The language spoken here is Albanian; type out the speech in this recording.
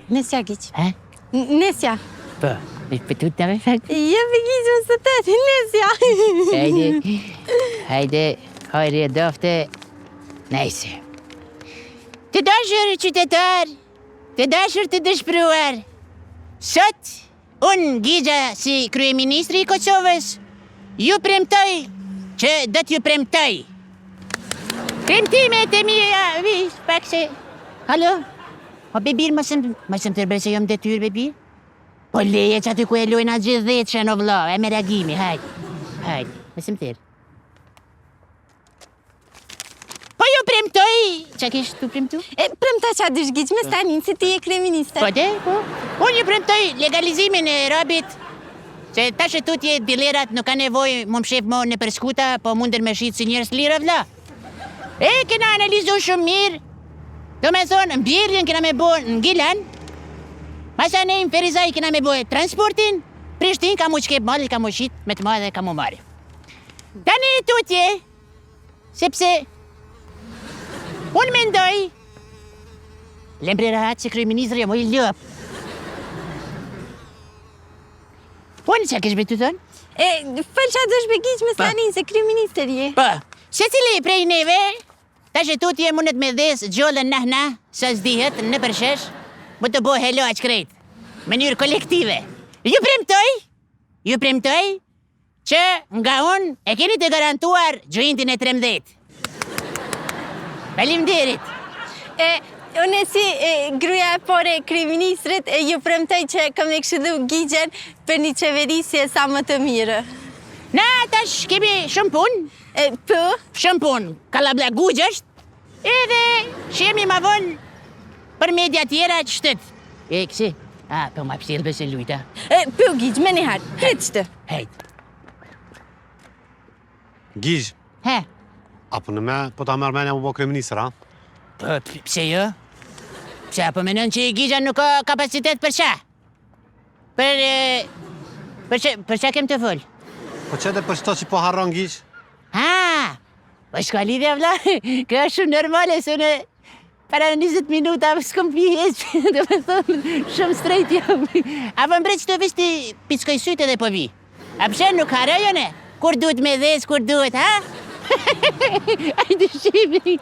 Nesja giq. Ha? Nesja. Po, për tu të me fakt. Je për giq më së tëtë, nesja. Hajde, hajri e dofte. Nejse. Të dashur qytetar, të dashur të dëshpëruar, sot, unë Gigja si kryeministri i Kosovës, ju premtoj që do t'ju premtoj. Premtimet e mia, vish, pak se... Halo? O bebir, mësëm të rbe se jom detyr, bebir? Po leje që aty ku e lojnë atë gjithë dheqën o vlo, e me reagimi, hajde. Hajde, mësëm të rbe. Po ju premtoj, që kishë tu premtu? Premta që a dysh giq, me stanin, se ti e kryeministër. Po de, po. Unë ju premtoj legalizimin e robit, se tash e tutje dilerat nuk ka nevoj më mshef mo në përskuta, po munder me shqitë si njërës lirë vla. E, kena analizu shumë mirë, do me thonë, mbjerjen kena me bo në Gilan, masa ne në Ferizaj kena me bo transportin, Prishtin ka mu qkep madhe, ka mu shqit, me të madhe ka mu marë. Tani tutje, sepse unë mendoj, lembri rahat që kryeministri e mu i ljop. Unë që kesh betu thonë? Fëll që a dysh për giq, me stanin, se kryeministër je. Po, se cili prej neve, ta që tutje mundet me dhes gjollën nahna, sa zdihet në përshesh, më të bo helo aq krejt, mënyrë kolektive. Ju premtoj, që nga unë e keni të garantuar gjojntin e 13. Faleminderit. Unë si gruja e pore kryeministrit, ju premtoj që kam e këshillu Gigjen për një qeverisje sa më të mirë. Na, tash kemi shumë punë. Po? Shumë punë, kalabla gugjësht, edhe shemi ma vonë për media tjera që shtët. Kësi? Po ma pështilë bëse lujta. Po, Gigj, me njëherë, kretë qëtë. Hejt. Gigj, He? apo në me, po ta mërmenja më bo kryeministër, ha? Po, pse jo? Pse, apo menon që Gigja nuk ka kapacitet për qa? Për qa kem të full? Po që dhe për shto që po harron, Gigj? Ha, po shka lidhja vla, kjo është shumë normale, se në para 20 minuta s'kom pi heq, dhe me thonë, shumë strejt jam. Apo mbret që të vesh të pickoj sytë edhe po vi. A pse nuk harojone? Kur duhet me dhes, kur duhet, ha? Ajde shqipi.